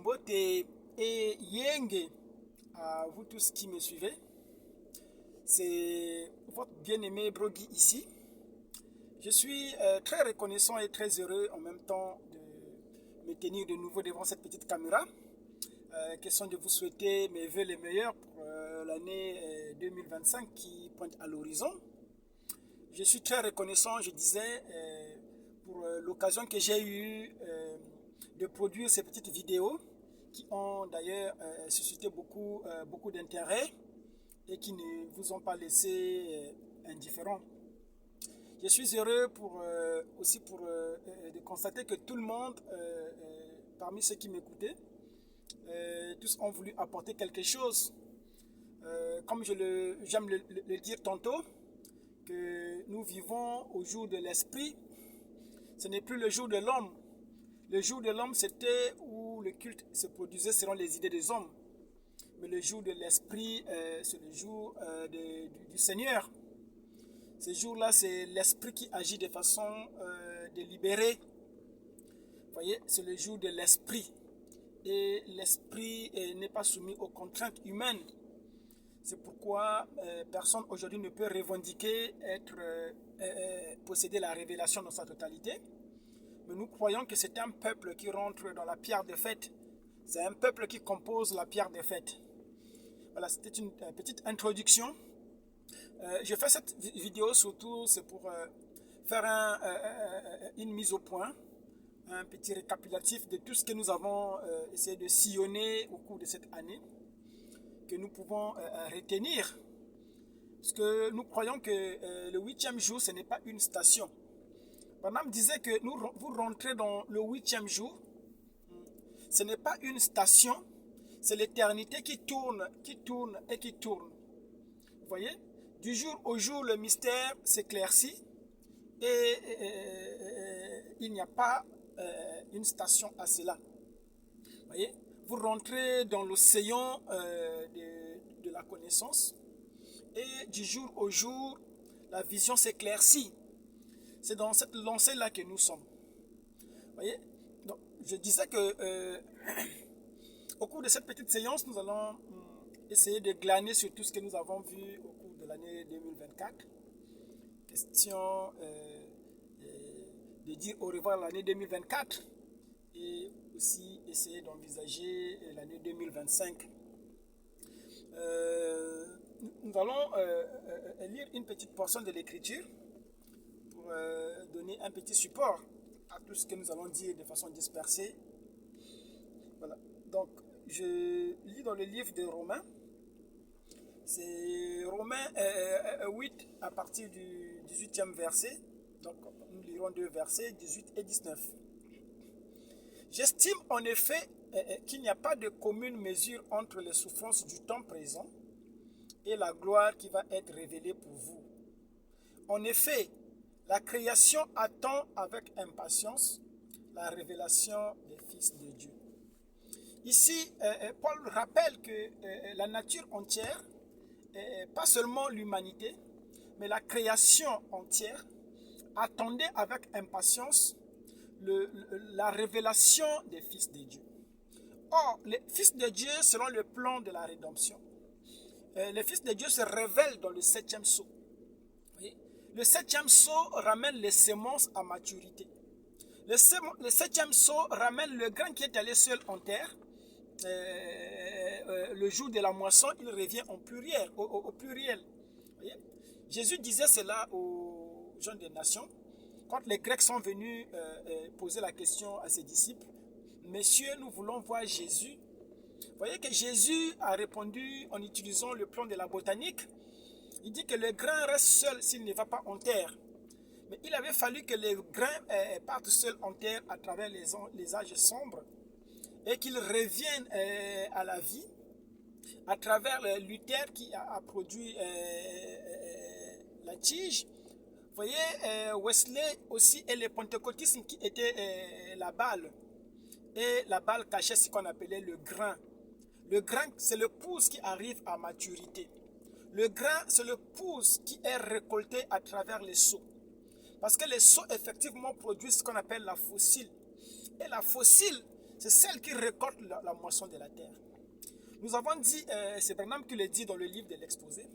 Bote et Yenge à vous tous qui me suivez. C'est votre bien-aimé Brogui ici. Je suis très reconnaissant et très heureux en même temps de me tenir de nouveau devant cette petite caméra. Question de vous souhaiter mes vœux les meilleurs pour l'année 2025 qui pointe à l'horizon. Je suis très reconnaissant, je disais, pour l'occasion que j'ai eue de produire ces petites vidéos qui ont d'ailleurs suscité beaucoup d'intérêt et qui ne vous ont pas laissé indifférents. Je suis heureux aussi de constater que tout le monde, parmi ceux qui m'écoutaient, tous ont voulu apporter quelque chose. Comme j'aime le dire tantôt, que nous vivons au jour de l'esprit, ce n'est plus le jour de l'homme. Le jour de l'homme, c'était où le culte se produisait selon les idées des hommes. Mais le jour de l'esprit, c'est le jour du Seigneur. Ce jour-là, c'est l'esprit qui agit de façon délibérée. Vous voyez, c'est le jour de l'esprit. Et l'esprit n'est pas soumis aux contraintes humaines. C'est pourquoi personne aujourd'hui ne peut revendiquer posséder la révélation dans sa totalité. Mais nous croyons que c'est un peuple qui rentre dans la pierre de fête. C'est un peuple qui compose la pierre de fête. Voilà, c'était une petite introduction. Je fais cette vidéo surtout, c'est pour faire une mise au point, un petit récapitulatif de tout ce que nous avons essayé de sillonner au cours de cette année, que nous pouvons retenir. Parce que nous croyons que le 8e jour, ce n'est pas une station. Madame disait que vous rentrez dans le 8e jour. Ce n'est pas une station, c'est l'éternité qui tourne et qui tourne. Vous voyez? Du jour au jour, le mystère s'éclaircit et il n'y a pas une station à cela. Vous voyez? Vous rentrez dans l'océan de la connaissance et du jour au jour, la vision s'éclaircit. C'est dans cette lancée-là que nous sommes. Vous voyez? Donc, je disais que au cours de cette petite séance, nous allons essayer de glaner sur tout ce que nous avons vu au cours de l'année 2024. Question de dire au revoir à l'année 2024 et aussi essayer d'envisager l'année 2025. Nous allons lire une petite portion de l'écriture pour donner un petit support à tout ce que nous allons dire de façon dispersée. Voilà. Donc, je lis dans le livre de Romains. C'est Romains 8 à partir du 18e verset. Donc, nous lirons deux versets, 18 et 19. J'estime en effet qu'il n'y a pas de commune mesure entre les souffrances du temps présent et la gloire qui va être révélée pour vous. En effet, la création attend avec impatience la révélation des fils de Dieu. Ici, Paul rappelle que la nature entière, pas seulement l'humanité, mais la création entière, attendait avec impatience la révélation des fils de Dieu. Or, les fils de Dieu, selon le plan de la rédemption, les fils de Dieu se révèlent dans le 7e sceau. Le 7e sceau ramène les semences à maturité. Le 7e sceau ramène le grain qui est allé seul en terre. Le jour de la moisson, il revient en pluriel, au pluriel. Voyez? Jésus disait cela aux gens des nations. Quand les Grecs sont venus poser la question à ses disciples, Messieurs, nous voulons voir Jésus. Vous voyez que Jésus a répondu en utilisant le plan de la botanique. Il dit que le grain reste seul s'il ne va pas en terre. Mais il avait fallu que les grains partent seuls en terre à travers les âges sombres et qu'ils reviennent à la vie à travers Luther qui a produit la tige. Vous voyez, Wesley aussi et le pentecôtisme qui était la balle. Et la balle cachait ce qu'on appelait le grain. Le grain, c'est le pouce qui arrive à maturité. Le grain, c'est le pouce qui est récolté à travers les seaux. Parce que les seaux, effectivement, produisent ce qu'on appelle la fossile. Et la fossile, c'est celle qui récolte la moisson de la terre. Nous avons dit, c'est Branham qui le dit dans le livre de l'exposé,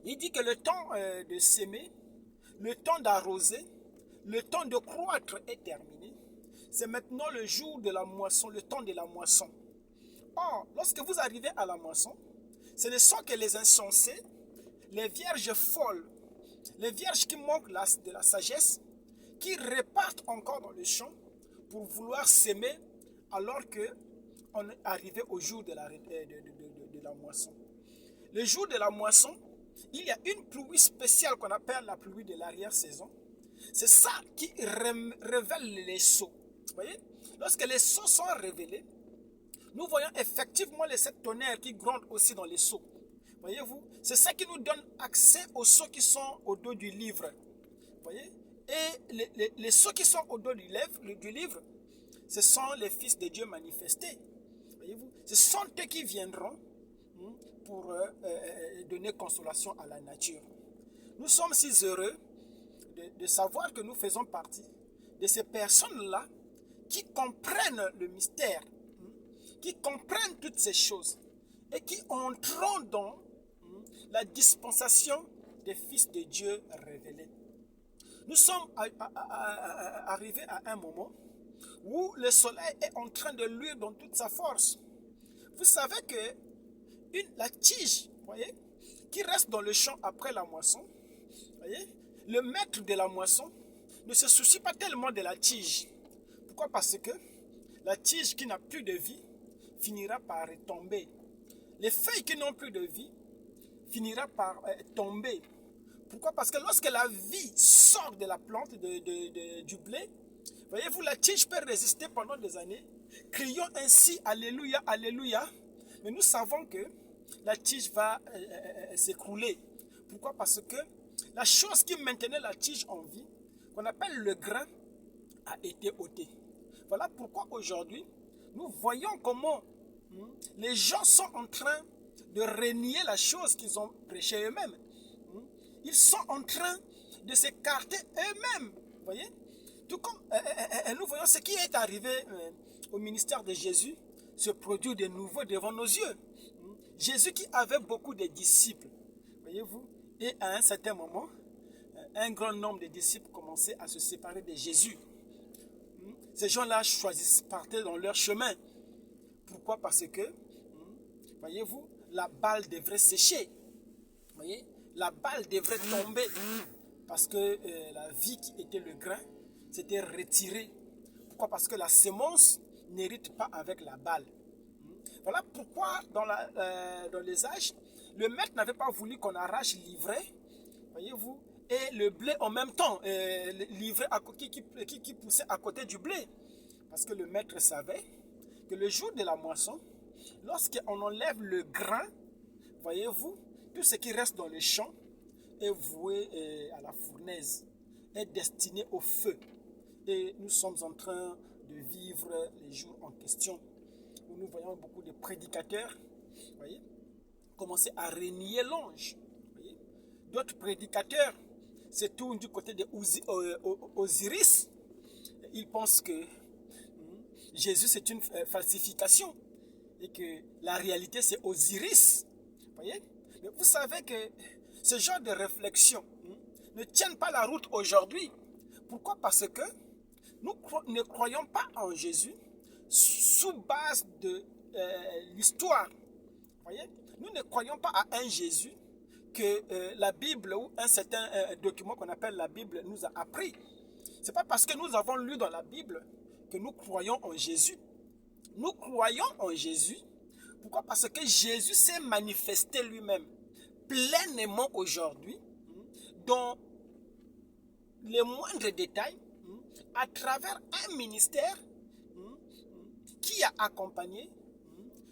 il dit que le temps de s'aimer, le temps d'arroser, le temps de croître est terminé. C'est maintenant le jour de la moisson, le temps de la moisson. Or, lorsque vous arrivez à la moisson, ce ne sont que les insensés, les vierges folles, les vierges qui manquent de la sagesse, qui repartent encore dans le champ pour vouloir s'aimer alors qu'on est arrivé au jour de la moisson. Le jour de la moisson, il y a une pluie spéciale qu'on appelle la pluie de l'arrière-saison. C'est ça qui révèle les sceaux. Vous voyez, lorsque les sceaux sont révélés, nous voyons effectivement les sept tonnerres qui grondent aussi dans les sceaux. Voyez-vous, c'est ça qui nous donne accès aux sceaux qui sont au dos du livre. Voyez, et les sceaux qui sont au dos du livre, ce sont les fils de Dieu manifestés. Voyez-vous, ce sont eux qui viendront pour donner consolation à la nature. Nous sommes si heureux de savoir que nous faisons partie de ces personnes-là qui comprennent le mystère, qui comprennent toutes ces choses et qui entreront dans la dispensation des fils de Dieu révélés. Nous sommes arrivés à un moment où le soleil est en train de luire dans toute sa force. Vous savez que la tige, voyez, qui reste dans le champ après la moisson, voyez, le maître de la moisson ne se soucie pas tellement de la tige. Pourquoi? Parce que la tige qui n'a plus de vie finira par tomber. Les feuilles qui n'ont plus de vie finira par tomber. Pourquoi? Parce que lorsque la vie sort de la plante du blé, voyez-vous, la tige peut résister pendant des années. Crions ainsi, Alléluia, Alléluia. Mais nous savons que la tige va s'écrouler. Pourquoi? Parce que la chose qui maintenait la tige en vie, qu'on appelle le grain, a été ôtée. Voilà pourquoi aujourd'hui, nous voyons comment les gens sont en train de renier la chose qu'ils ont prêchée eux-mêmes. Ils sont en train de s'écarter eux-mêmes. Voyez? Tout comme nous voyons ce qui est arrivé au ministère de Jésus se produit de nouveau devant nos yeux. Jésus qui avait beaucoup de disciples, voyez-vous, et à un certain moment, un grand nombre de disciples commençaient à se séparer de Jésus. Ces gens-là partaient dans leur chemin. Pourquoi? Parce que, voyez-vous, la balle devrait sécher. Voyez, la balle devrait tomber. Parce que la vie qui était le grain s'était retirée. Pourquoi? Parce que la sémence n'hérite pas avec la balle. Voilà pourquoi dans les âges, le maître n'avait pas voulu qu'on arrache l'ivraie, voyez-vous, et le blé en même temps, l'ivraie qui poussait à côté du blé. Parce que le maître savait que le jour de la moisson, lorsqu'on enlève le grain, voyez-vous, tout ce qui reste dans le champ est voué à la fournaise, est destiné au feu. Et nous sommes en train de vivre les jours en question, où nous voyons beaucoup de prédicateurs, voyez, commencer à renier l'ange. D'autres prédicateurs se tournent du côté de Osiris. Ils pensent que Jésus c'est une falsification et que la réalité c'est Osiris. Voyez? Mais vous savez que ce genre de réflexion ne tiennent pas la route aujourd'hui. Pourquoi? Parce que nous ne croyons pas en Jésus sous base de l'histoire. Voyez? Nous ne croyons pas à un Jésus que la Bible ou un certain document qu'on appelle la Bible nous a appris. Ce n'est pas parce que nous avons lu dans la Bible que nous croyons en Jésus. Nous croyons en Jésus. Pourquoi? Parce que Jésus s'est manifesté lui-même pleinement aujourd'hui dans les moindres détails à travers un ministère qui a accompagné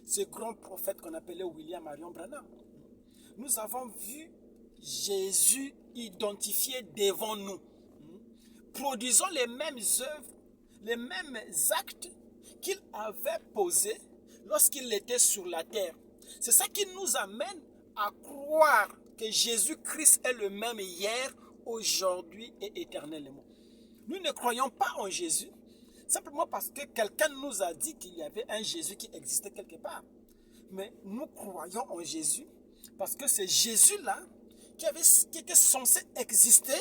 ce grand prophète qu'on appelait William Marion Branham. Nous avons vu Jésus identifié devant nous, produisant les mêmes œuvres, les mêmes actes qu'il avait posés lorsqu'il était sur la terre. C'est ça qui nous amène à croire que Jésus-Christ est le même hier, aujourd'hui et éternellement. Nous ne croyons pas en Jésus simplement parce que quelqu'un nous a dit qu'il y avait un Jésus qui existait quelque part. Mais nous croyons en Jésus parce que c'est Jésus-là qui était censé exister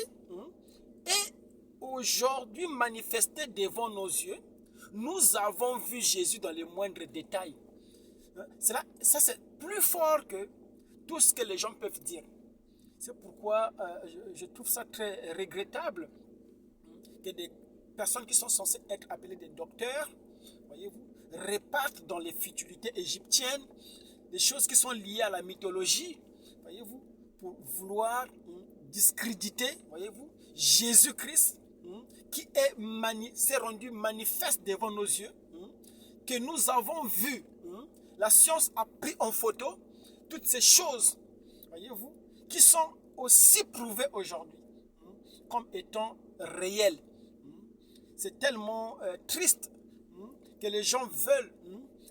et aujourd'hui manifesté devant nos yeux. Nous avons vu Jésus dans les moindres détails. Ça, c'est plus fort que tout ce que les gens peuvent dire. C'est pourquoi je trouve ça très regrettable que des personnes qui sont censées être appelées des docteurs, voyez-vous, repartent dans les futilités égyptiennes, des choses qui sont liées à la mythologie, voyez-vous, pour vouloir discréditer, voyez-vous, Jésus-Christ, qui s'est rendu manifeste devant nos yeux, que nous avons vu. La science a pris en photo toutes ces choses, voyez-vous, qui sont aussi prouvées aujourd'hui comme étant réelles. C'est tellement triste que les gens veulent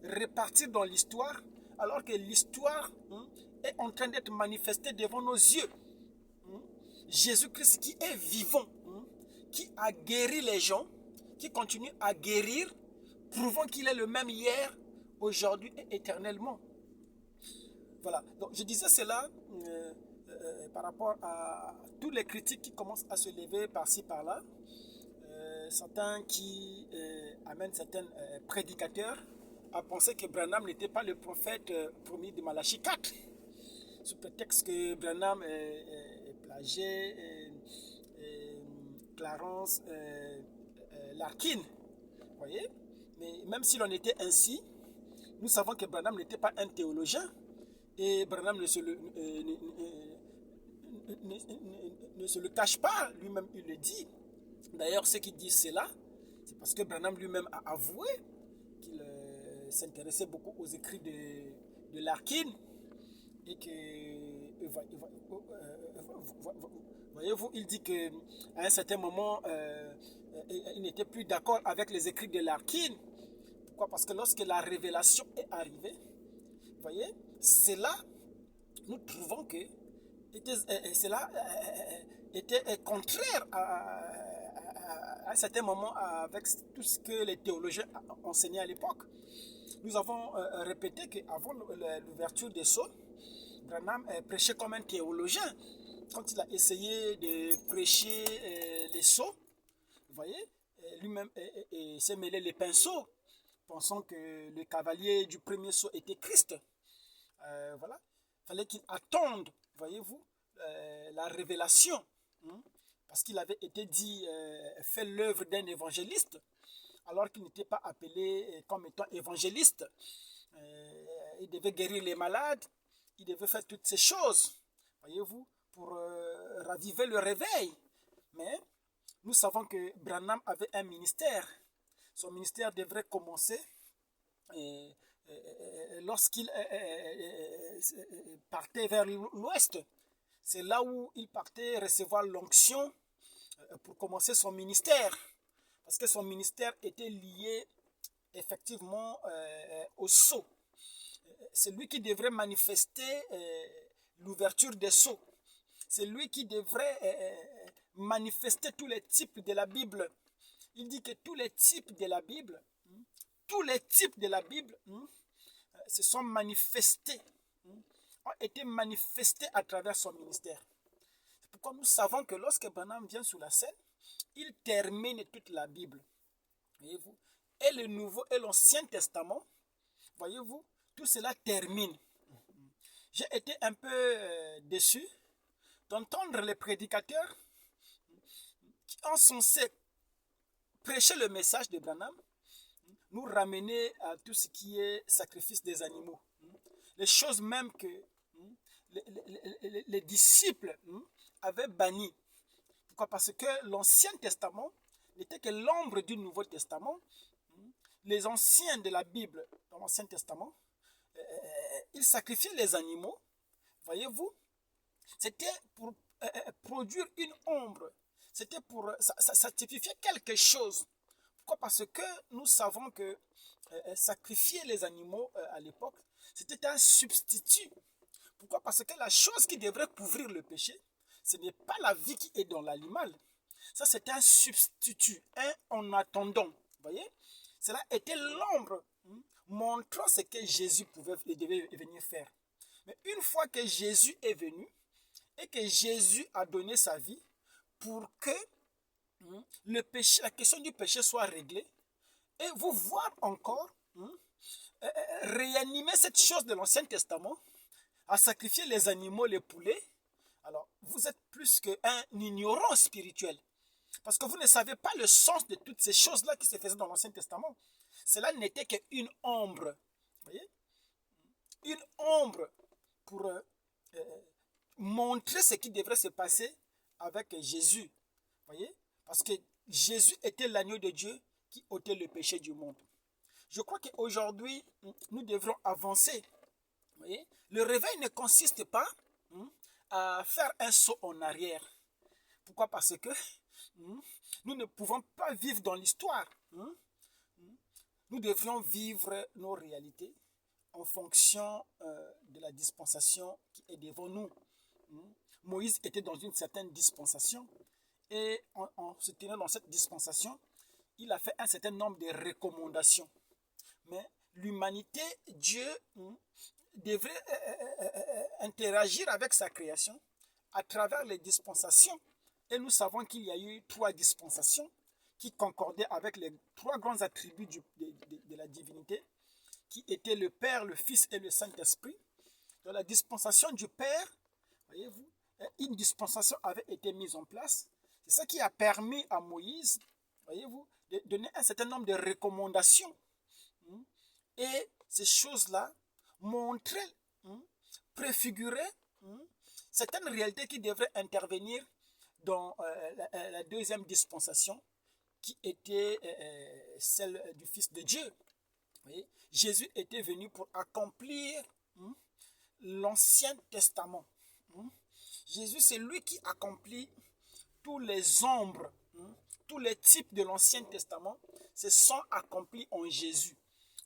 repartir dans l'histoire alors que l'histoire est en train d'être manifestée devant nos yeux. Jésus-Christ qui est vivant, qui a guéri les gens, qui continue à guérir, prouvant qu'il est le même hier, aujourd'hui et éternellement. Voilà, donc je disais cela par rapport à tous les critiques qui commencent à se lever par-ci par-là. Certains qui amènent certains prédicateurs à penser que Branham n'était pas le prophète promis de Malachie 4, sous prétexte que Branham est plagié Clarence Larkin. Vous voyez? Mais même s'il en était ainsi, nous savons que Branham n'était pas un théologien et Branham ne se le cache pas, lui-même il le dit. D'ailleurs, ceux qui disent cela, c'est parce que Branham lui-même a avoué qu'il s'intéressait beaucoup aux écrits de Larkin et que, voyez-vous, il dit qu'à un certain moment, il n'était plus d'accord avec les écrits de Larkin. Pourquoi? Parce que lorsque la révélation est arrivée, vous voyez, c'est là, nous trouvons que cela était contraire à un certain moment avec tout ce que les théologiens enseignaient à l'époque. Nous avons répété qu'avant l'ouverture des sceaux, Branham prêchait comme un théologien. Quand il a essayé de prêcher les sceaux, vous voyez, lui-même s'est mêlé les pinceaux, pensant que le cavalier du premier sceau était Christ. Voilà, il fallait qu'il attende, voyez-vous, la révélation, parce qu'il avait été dit, fait l'œuvre d'un évangéliste, alors qu'il n'était pas appelé comme étant évangéliste. Il devait guérir les malades, il devait faire toutes ces choses, voyez-vous, pour raviver le réveil. Mais nous savons que Branham avait un ministère. Son ministère devrait commencer lorsqu'il partait vers l'ouest. C'est là où il partait recevoir l'onction pour commencer son ministère. Parce que son ministère était lié effectivement au sceau. C'est lui qui devrait manifester l'ouverture des sceaux. C'est lui qui devrait manifester tous les types de la Bible. Il dit que tous les types de la Bible se sont manifestés, ont été manifestés à travers son ministère. C'est pourquoi nous savons que lorsque Branham vient sur la scène, il termine toute la Bible. Voyez-vous? Et le Nouveau et l'Ancien Testament, voyez-vous, tout cela termine. J'ai été un peu déçu d'entendre les prédicateurs qui ont censé prêcher le message de Branham, nous ramener à tout ce qui est sacrifice des animaux. Les choses même que les disciples avaient bannies. Pourquoi? Parce que l'Ancien Testament n'était que l'ombre du Nouveau Testament. Les anciens de la Bible, dans l'Ancien Testament, ils sacrifiaient les animaux, voyez-vous. C'était pour produire une ombre. C'était pour ça typifiait quelque chose. Pourquoi? Parce que nous savons que sacrifier les animaux à l'époque, c'était un substitut. Pourquoi? Parce que la chose qui devrait couvrir le péché, ce n'est pas la vie qui est dans l'animal. Ça, c'est un substitut, un en attendant. Voyez, cela était l'ombre montrant ce que Jésus pouvait et devait venir faire. Mais une fois que Jésus est venu et que Jésus a donné sa vie pour que le péché, la question du péché soit réglée, et vous voir encore réanimer cette chose de l'Ancien Testament, à sacrifier les animaux, les poulets, alors vous êtes plus qu'un ignorant spirituel. Parce que vous ne savez pas le sens de toutes ces choses-là qui se faisaient dans l'Ancien Testament. Cela n'était qu'une ombre. Vous voyez? Une ombre pour montrer ce qui devrait se passer avec Jésus. Vous voyez? Parce que Jésus était l'agneau de Dieu qui ôtait le péché du monde. Je crois qu'aujourd'hui, nous devrons avancer. Vous voyez? Le réveil ne consiste pas à faire un saut en arrière. Pourquoi? Parce que nous ne pouvons pas vivre dans l'histoire. Nous devrions vivre nos réalités en fonction de la dispensation qui est devant nous. Moïse était dans une certaine dispensation et en se tenant dans cette dispensation, il a fait un certain nombre de recommandations. Mais l'humanité, Dieu, devrait interagir avec sa création à travers les dispensations. Et nous savons qu'il y a eu 3 dispensations qui concordaient avec les 3 grands attributs de la divinité, qui étaient le Père, le Fils et le Saint-Esprit. Dans la dispensation du Père, voyez-vous, une dispensation avait été mise en place. C'est ça qui a permis à Moïse, voyez-vous, de donner un certain nombre de recommandations. Et ces choses-là montraient, préfiguraient certaines réalités qui devraient intervenir dans la deuxième dispensation, qui était celle du Fils de Dieu. Vous voyez, Jésus était venu pour accomplir l'Ancien Testament. Jésus, c'est lui qui accomplit tous les ombres, tous les types de l'Ancien Testament, se sont accomplis en Jésus.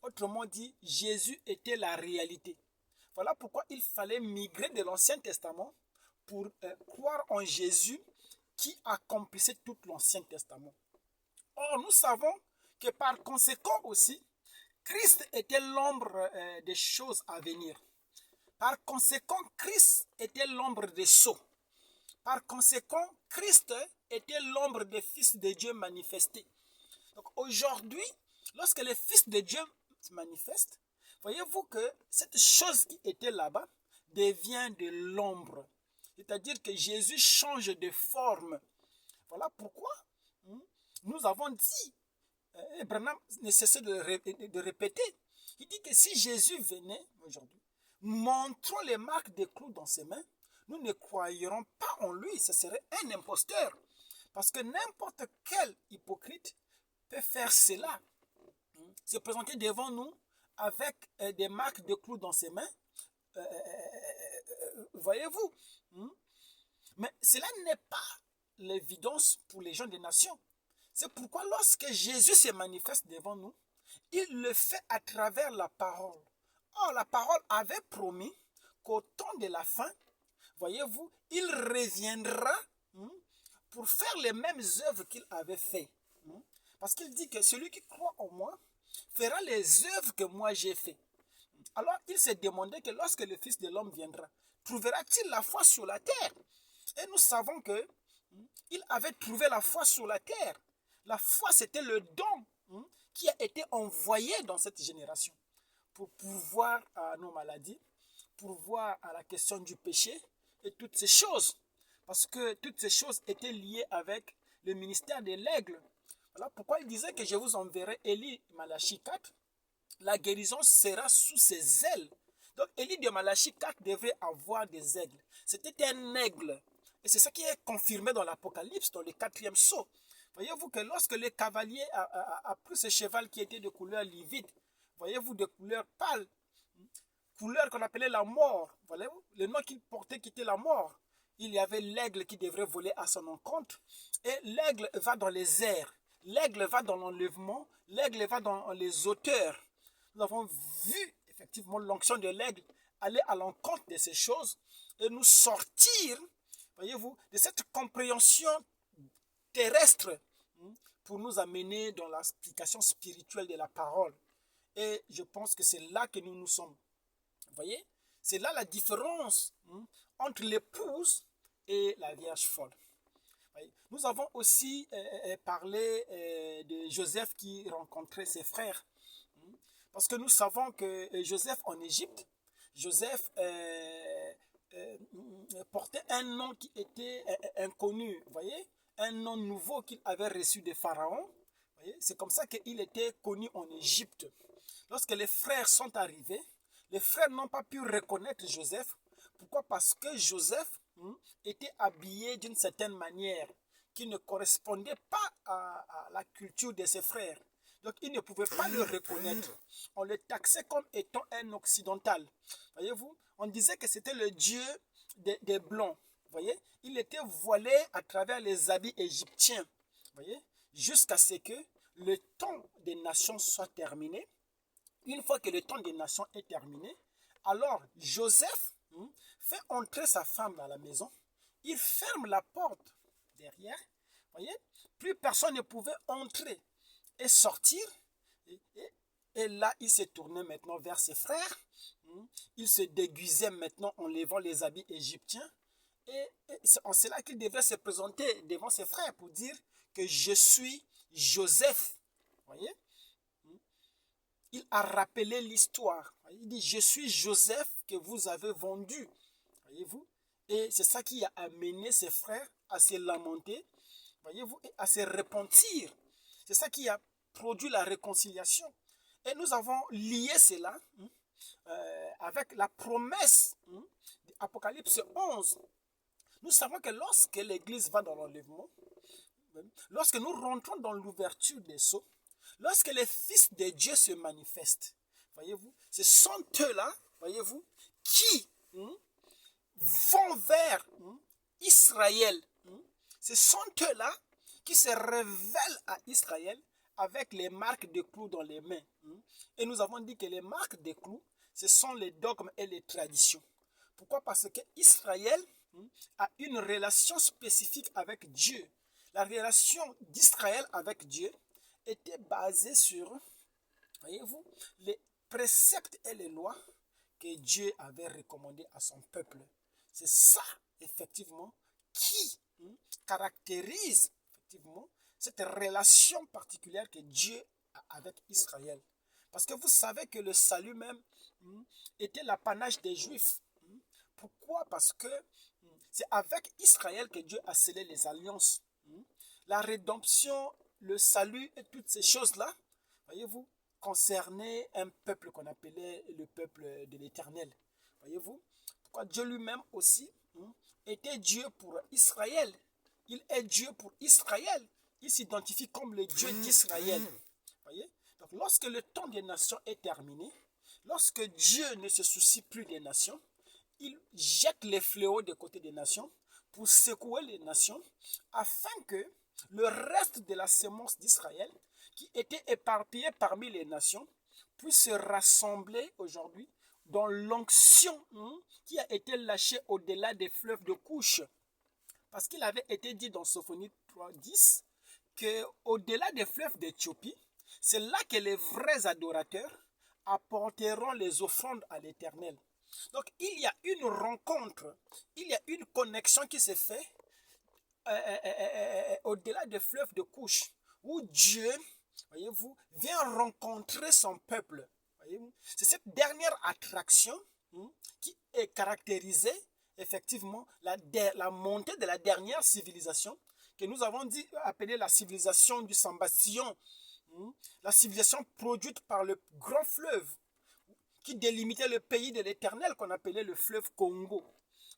Autrement dit, Jésus était la réalité. Voilà pourquoi il fallait migrer de l'Ancien Testament pour croire en Jésus qui accomplissait tout l'Ancien Testament. Or, nous savons que par conséquent aussi, Christ était l'ombre des choses à venir. Par conséquent, Christ était l'ombre des sceaux. Par conséquent, Christ était l'ombre des fils de Dieu manifestés. Donc aujourd'hui, lorsque les fils de Dieu se manifestent, voyez-vous que cette chose qui était là-bas devient de l'ombre. C'est-à-dire que Jésus change de forme. Voilà pourquoi nous avons dit, et Branham ne cesse de répéter, il dit que si Jésus venait aujourd'hui, montrant les marques des clous dans ses mains, nous ne croyerons pas en lui, ce serait un imposteur. Parce que n'importe quel hypocrite peut faire cela, se présenter devant nous avec des marques de clous dans ses mains, voyez-vous. Mais cela n'est pas l'évidence pour les gens des nations. C'est pourquoi lorsque Jésus se manifeste devant nous, il le fait à travers la parole. Or, la parole avait promis qu'au temps de la fin, voyez-vous, il reviendra pour faire les mêmes œuvres qu'il avait fait. Parce qu'il dit que celui qui croit en moi fera les œuvres que moi j'ai fait. Alors, il s'est demandé que lorsque le Fils de l'homme viendra, trouvera-t-il la foi sur la terre? Et nous savons que il avait trouvé la foi sur la terre. La foi, c'était le don qui a été envoyé dans cette génération pour pourvoir à nos maladies, pourvoir à la question du péché et toutes ces choses. Parce que toutes ces choses étaient liées avec le ministère de l'aigle. Voilà pourquoi il disait que je vous enverrai Élie, Malachie 4. La guérison sera sous ses ailes. Donc Élie de Malachie 4 devait avoir des aigles. C'était un aigle. Et c'est ça qui est confirmé dans l'Apocalypse, dans le 4e sceau. Voyez-vous que lorsque le cavalier a pris ce cheval qui était de couleur livide, voyez-vous, de couleur pâle, couleur qu'on appelait la mort, voyez-vous, le nom qu'il portait qui était la mort, il y avait l'aigle qui devrait voler à son encontre, et l'aigle va dans les airs, l'aigle va dans l'enlèvement, l'aigle va dans les hauteurs. Nous avons vu effectivement l'onction de l'aigle aller à l'encontre de ces choses et nous sortir, voyez-vous, de cette compréhension terrestre pour nous amener dans l'application spirituelle de la parole. Et je pense que c'est là que nous nous sommes. Vous voyez? C'est là la différence entre l'épouse et la Vierge folle. Nous avons aussi parlé de Joseph qui rencontrait ses frères. Parce que nous savons que Joseph en Égypte, Joseph portait un nom qui était inconnu. Vous voyez? Un nom nouveau qu'il avait reçu de Pharaon. C'est comme ça qu'il était connu en Égypte. Lorsque les frères sont arrivés, les frères n'ont pas pu reconnaître Joseph. Pourquoi? Parce que Joseph était habillé d'une certaine manière qui ne correspondait pas à la culture de ses frères. Donc, ils ne pouvaient pas le reconnaître. On le taxait comme étant un occidental. Voyez-vous? On disait que c'était le dieu des Blancs. Voyez? Il était voilé à travers les habits égyptiens. Voyez? Jusqu'à ce que le temps des nations soit terminé. Une fois que le temps des nations est terminé, alors Joseph fait entrer sa femme dans la maison. Il ferme la porte derrière. Voyez? Plus personne ne pouvait entrer et sortir. Et là, il se tournait maintenant vers ses frères. Il se déguisait maintenant en levant les habits égyptiens. Et c'est en cela qu'il devait se présenter devant ses frères pour dire que je suis Joseph. Voyez? Il a rappelé l'histoire. Il dit, je suis Joseph que vous avez vendu. Voyez-vous? Et c'est ça qui a amené ses frères à se lamenter. Voyez-vous? Et à se repentir. C'est ça qui a produit la réconciliation. Et nous avons lié cela avec la promesse d'Apocalypse 11. Nous savons que lorsque l'Église va dans l'enlèvement, lorsque nous rentrons dans l'ouverture des sceaux, lorsque les fils de Dieu se manifestent, voyez-vous, ce sont eux-là, voyez-vous, qui vont vers Israël. Ce sont eux-là qui se révèlent à Israël avec les marques de clous dans les mains. Et nous avons dit que les marques de clous, ce sont les dogmes et les traditions. Pourquoi? Parce que Israël a une relation spécifique avec Dieu. La relation d'Israël avec Dieu était basée sur, voyez-vous, les préceptes et les lois que Dieu avait recommandés à son peuple. C'est ça, effectivement, qui caractérise, effectivement, cette relation particulière que Dieu a avec Israël. Parce que vous savez que le salut même était l'apanage des Juifs. Pourquoi? Parce que c'est avec Israël que Dieu a scellé les alliances. La rédemption, le salut et toutes ces choses-là, voyez-vous, concernaient un peuple qu'on appelait le peuple de l'Éternel. Voyez-vous, pourquoi Dieu lui-même aussi était Dieu pour Israël. Il est Dieu pour Israël. Il s'identifie comme le Dieu d'Israël. Voyez? Donc, lorsque le temps des nations est terminé, lorsque Dieu ne se soucie plus des nations, il jette les fléaux des côtés des nations pour secouer les nations afin que le reste de la sémence d'Israël, qui était éparpillée parmi les nations, puisse se rassembler aujourd'hui dans l'onction qui a été lâchée au-delà des fleuves de Couche. Parce qu'il avait été dit dans Sophonie 3.10 qu'au-delà des fleuves d'Éthiopie, c'est là que les vrais adorateurs apporteront les offrandes à l'Éternel. Donc il y a une rencontre, il y a une connexion qui se fait au-delà des fleuves de Couche, où Dieu, voyez-vous, vient rencontrer son peuple. Voyez-vous, c'est cette dernière attraction qui est caractérisée, effectivement, la montée de la dernière civilisation, que nous avons dit appeler la civilisation du Sambastillon, la civilisation produite par le grand fleuve, qui délimitait le pays de l'Éternel, qu'on appelait le fleuve Congo.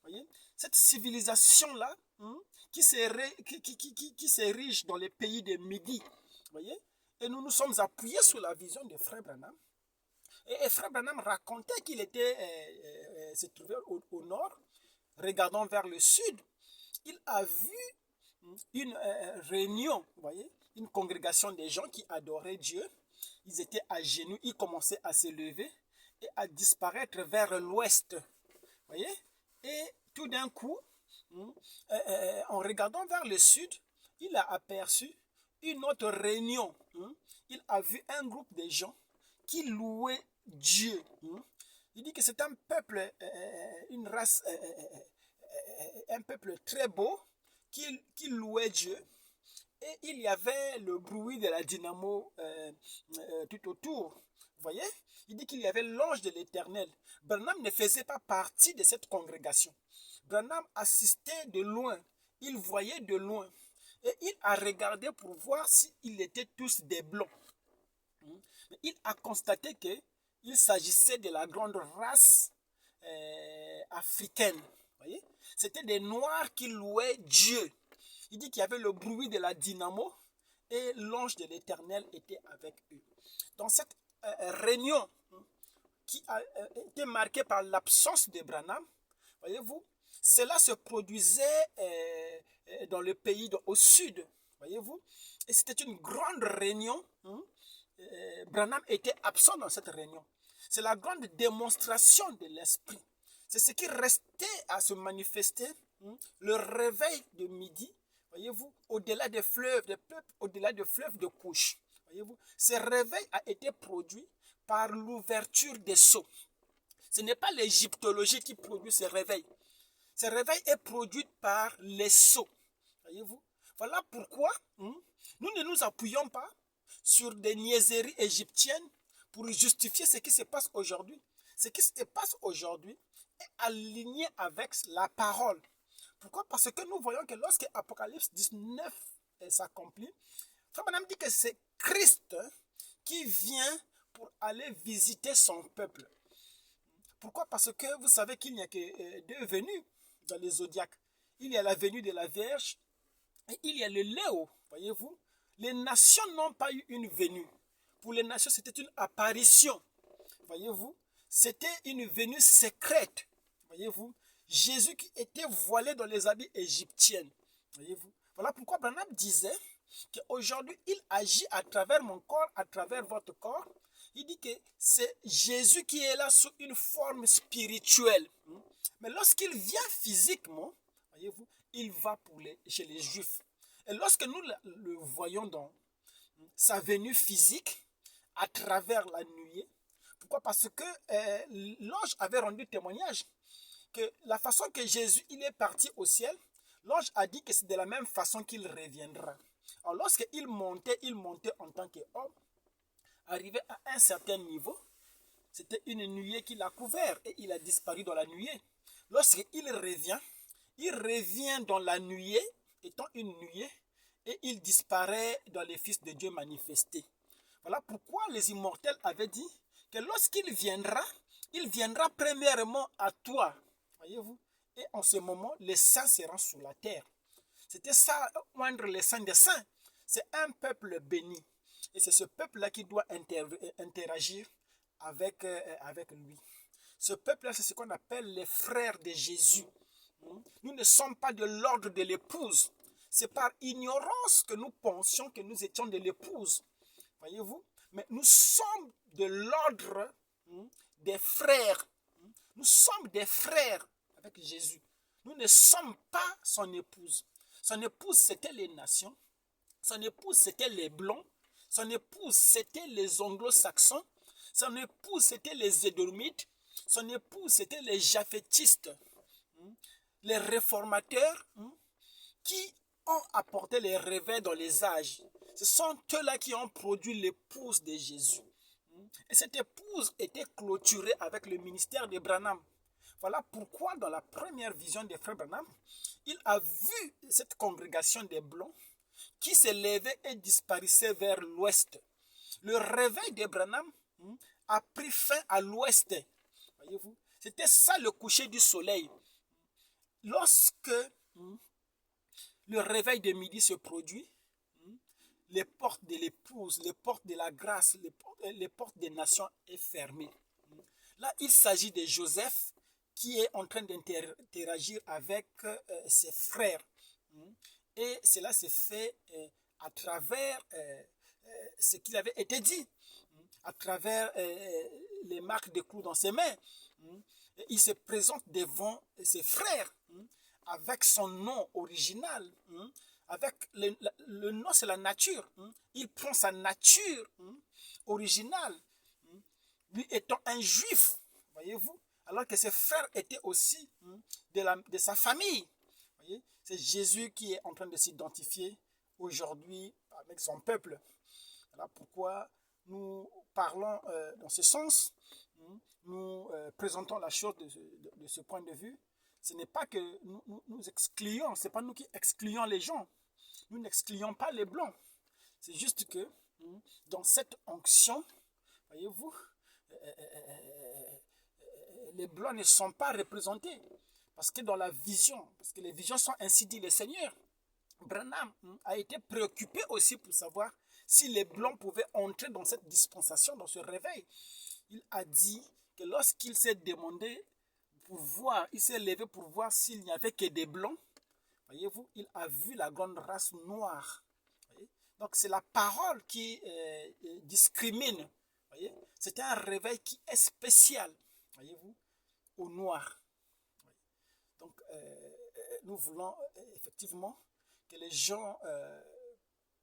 Voyez? Cette civilisation-là, qui s'érige dans les pays de Midi. Voyez? Et nous nous sommes appuyés sur la vision de Frère Branham. Et Frère Branham racontait qu'il se trouvait au nord, regardant vers le sud. Il a vu une réunion, voyez, une congrégation de gens qui adoraient Dieu. Ils étaient à genoux, ils commençaient à se lever et à disparaître vers l'ouest. Voyez? Et tout d'un coup, en regardant vers le sud, il a aperçu une autre réunion, il a vu un groupe de gens qui louaient Dieu. Il dit que c'est un peuple, une race, un peuple très beau qui louait Dieu. Et il y avait le bruit de la dynamo tout autour. Vous voyez? Il dit qu'il y avait l'ange de l'Éternel. Branham ne faisait pas partie de cette congrégation. Branham assistait de loin. Il voyait de loin. Et il a regardé pour voir s'ils étaient tous des blancs. Mais il a constaté qu'il s'agissait de la grande race africaine. Voyez? C'était des Noirs qui louaient Dieu. Il dit qu'il y avait le bruit de la dynamo et l'ange de l'Éternel était avec eux. Dans cette réunion qui a été marquée par l'absence de Branham, voyez-vous, cela se produisait dans le pays au sud, voyez-vous, et c'était une grande réunion. Branham était absent dans cette réunion. C'est la grande démonstration de l'esprit. C'est ce qui restait à se manifester, le réveil de midi, voyez-vous, au-delà des fleuves, des peuples, au-delà des fleuves de couche. Voyez-vous, ce réveil a été produit par l'ouverture des sceaux. Ce n'est pas l'égyptologie qui produit ce réveil. Ce réveil est produit par les sceaux. Voyez-vous, voilà pourquoi nous ne nous appuyons pas sur des niaiseries égyptiennes pour justifier ce qui se passe aujourd'hui. Ce qui se passe aujourd'hui est aligné avec la parole. Pourquoi? Parce que nous voyons que lorsque Apocalypse 19 s'accomplit, Frère Branham dit que c'est Christ qui vient pour aller visiter son peuple. Pourquoi? Parce que vous savez qu'il n'y a que deux venues dans les zodiaques. Il y a la venue de la Vierge et il y a le Léo, voyez-vous. Les nations n'ont pas eu une venue. Pour les nations, c'était une apparition, voyez-vous. C'était une venue secrète, voyez-vous. Jésus qui était voilé dans les habits égyptiens, voyez-vous. Voilà pourquoi Branham disait qu'aujourd'hui, il agit à travers mon corps, à travers votre corps. Il dit que c'est Jésus qui est là sous une forme spirituelle. Mais lorsqu'il vient physiquement, voyez-vous, il va chez les Juifs. Et lorsque nous le voyons dans sa venue physique, à travers la nuée, pourquoi? Parce que l'ange avait rendu témoignage que la façon que Jésus il est parti au ciel, l'ange a dit que c'est de la même façon qu'il reviendra. Alors lorsqu'il montait en tant qu'homme, arrivé à un certain niveau, c'était une nuée qui l'a couvert et il a disparu dans la nuée. Lorsqu'il revient dans la nuée, étant une nuée, et il disparaît dans les fils de Dieu manifestés. Voilà pourquoi les immortels avaient dit que lorsqu'il viendra premièrement à toi, voyez-vous, et en ce moment, les saints seront sur la terre. C'était ça, moindre les saints des saints. C'est un peuple béni. Et c'est ce peuple-là qui doit interagir avec lui. Ce peuple-là, c'est ce qu'on appelle les frères de Jésus. Nous ne sommes pas de l'ordre de l'épouse. C'est par ignorance que nous pensions que nous étions de l'épouse. Voyez-vous? Mais nous sommes de l'ordre des frères. Nous sommes des frères avec Jésus. Nous ne sommes pas son épouse. Son épouse, c'était les nations. Son épouse, c'était les Blancs. Son épouse, c'était les Anglo-Saxons. Son épouse, c'était les Édomites. Son épouse, c'était les Japhétistes. Les réformateurs qui ont apporté les réveils dans les âges. Ce sont eux-là qui ont produit l'épouse de Jésus. Et cette épouse était clôturée avec le ministère de Branham. Voilà pourquoi dans la première vision des frères Branham, il a vu cette congrégation des Blancs qui s'élevait et disparaissait vers l'ouest. Le réveil de Branham a pris fin à l'ouest. Voyez-vous, c'était ça le coucher du soleil. Lorsque le réveil de midi se produit, les portes de l'épouse, les portes de la grâce, les portes des nations est fermées. Là, il s'agit de Joseph qui est en train d'interagir avec ses frères. Et cela s'est fait à travers ce qu'il avait été dit, à travers les marques de clous dans ses mains. Et il se présente devant ses frères avec son nom original, avec le nom, c'est la nature. Il prend sa nature originale, lui étant un juif, voyez-vous, alors que ses frères étaient aussi de sa famille. Voyez, c'est Jésus qui est en train de s'identifier aujourd'hui avec son peuple. Voilà pourquoi nous parlons dans ce sens, nous présentons la chose de ce point de vue. Ce n'est pas que nous excluons, ce n'est pas nous qui excluons les gens. Nous n'excluons pas les blancs. C'est juste que dans cette onction, voyez-vous, les blancs ne sont pas représentés. Parce que dans la vision, parce que les visions sont ainsi dit le Seigneur, Branham a été préoccupé aussi pour savoir si les blancs pouvaient entrer dans cette dispensation, dans ce réveil. Il a dit que lorsqu'il s'est demandé pour voir, il s'est levé pour voir s'il n'y avait que des blancs, voyez-vous, il a vu la grande race noire. Voyez? Donc c'est la parole qui discrimine. Voyez? C'est un réveil qui est spécial, voyez-vous, aux noirs. Donc nous voulons effectivement que les gens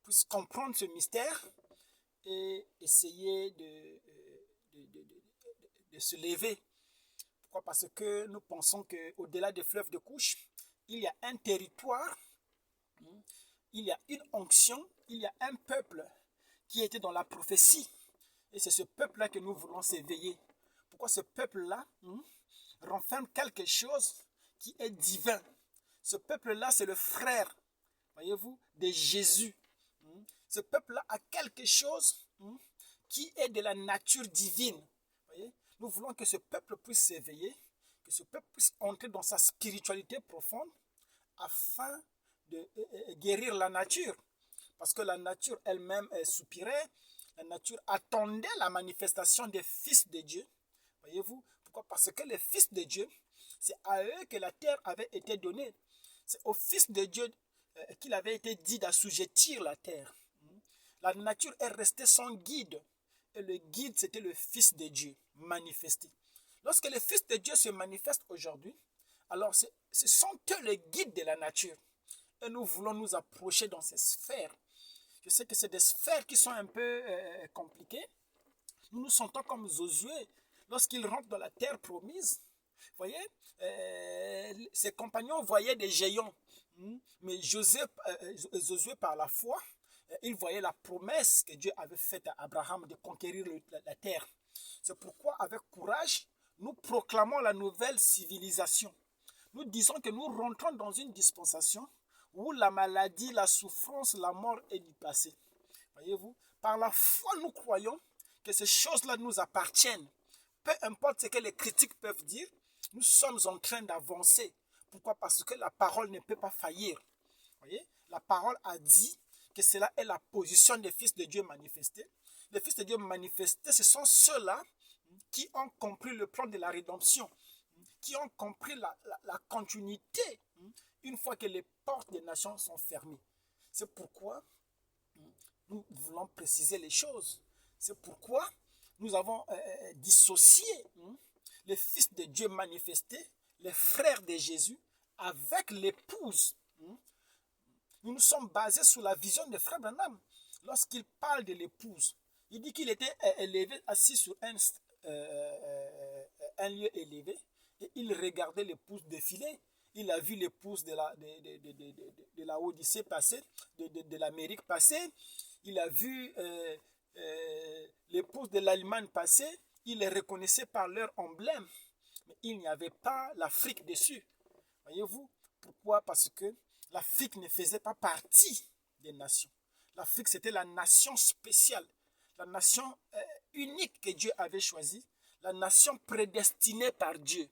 puissent comprendre ce mystère et essayer de se lever. Pourquoi? Parce que nous pensons qu'au-delà des fleuves de couche, il y a un territoire, il y a une onction, il y a un peuple qui était dans la prophétie. Et c'est ce peuple-là que nous voulons s'éveiller. Pourquoi? Ce peuple-là renferme quelque chose qui est divin. Ce peuple-là, c'est le frère, voyez-vous, de Jésus. Ce peuple-là a quelque chose qui est de la nature divine. Voyez? Nous voulons que ce peuple puisse s'éveiller, que ce peuple puisse entrer dans sa spiritualité profonde afin de guérir la nature. Parce que la nature elle-même soupirait, la nature attendait la manifestation des fils de Dieu. Voyez-vous? Pourquoi? Parce que les fils de Dieu, c'est à eux que la terre avait été donnée. C'est aux fils de Dieu qu'il avait été dit d'assujettir la terre. La nature est restée sans guide. Et le guide, c'était le Fils de Dieu manifesté. Lorsque le Fils de Dieu se manifeste aujourd'hui, alors ce sont eux les guides de la nature. Et nous voulons nous approcher dans ces sphères. Je sais que c'est des sphères qui sont un peu compliquées. Nous nous sentons comme Josué lorsqu'il rentre dans la terre promise. Vous voyez, ses compagnons voyaient des géants. Mais Josué, par la foi, il voyait la promesse que Dieu avait faite à Abraham de conquérir la terre. C'est pourquoi, avec courage, nous proclamons la nouvelle civilisation. Nous disons que nous rentrons dans une dispensation où la maladie, la souffrance, la mort est du passé. Voyez-vous, par la foi, nous croyons que ces choses-là nous appartiennent. Peu importe ce que les critiques peuvent dire, nous sommes en train d'avancer. Pourquoi? Parce que la parole ne peut pas faillir. Voyez? La parole a dit que cela est la position des fils de Dieu manifestés. Les fils de Dieu manifestés, ce sont ceux-là qui ont compris le plan de la rédemption, qui ont compris la continuité une fois que les portes des nations sont fermées. C'est pourquoi nous voulons préciser les choses. C'est pourquoi nous avons dissocié les fils de Dieu manifestés, les frères de Jésus, avec l'épouse. Nous nous sommes basés sur la vision de Frère Branham. Lorsqu'il parle de l'épouse, il dit qu'il était élevé, assis sur un lieu élevé, et il regardait l'épouse défiler. Il a vu l'épouse de la Odyssée passer, de l'Amérique passer. Il a vu l'épouse de l'Allemagne passer. Il les reconnaissait par leur emblème. Mais il n'y avait pas l'Afrique dessus. Voyez-vous? Pourquoi? Parce que l'Afrique ne faisait pas partie des nations. L'Afrique, c'était la nation spéciale, la nation unique que Dieu avait choisie, la nation prédestinée par Dieu.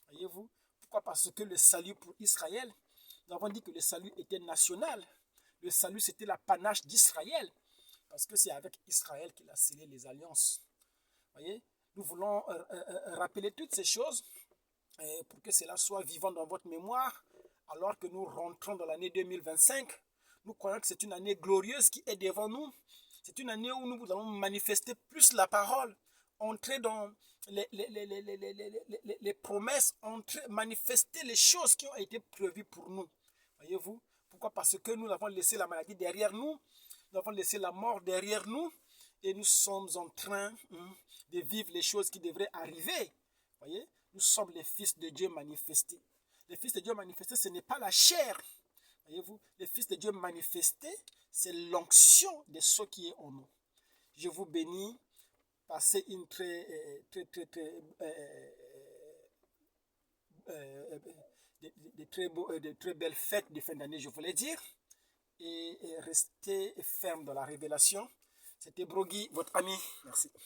Voyez-vous? Pourquoi? Parce que le salut pour Israël, nous avons dit que le salut était national. Le salut, c'était l'apanage d'Israël. Parce que c'est avec Israël qu'il a scellé les alliances. Voyez? Nous voulons rappeler toutes ces choses pour que cela soit vivant dans votre mémoire. Alors que nous rentrons dans l'année 2025, nous croyons que c'est une année glorieuse qui est devant nous. C'est une année où nous allons manifester plus la parole, entrer dans les promesses, manifester les choses qui ont été prévues pour nous. Voyez-vous? Pourquoi? Parce que nous avons laissé la maladie derrière nous, nous avons laissé la mort derrière nous, et nous sommes en train de vivre les choses qui devraient arriver. Voyez, nous sommes les fils de Dieu manifestés. Les fils de Dieu manifestés, ce n'est pas la chair. Voyez-vous, les fils de Dieu manifestés, c'est l'onction de ce qui est en nous. Je vous bénis. Passez une de très belles fêtes de fin d'année, je voulais dire. Et restez ferme dans la révélation. C'était Brogui, votre ami. Merci.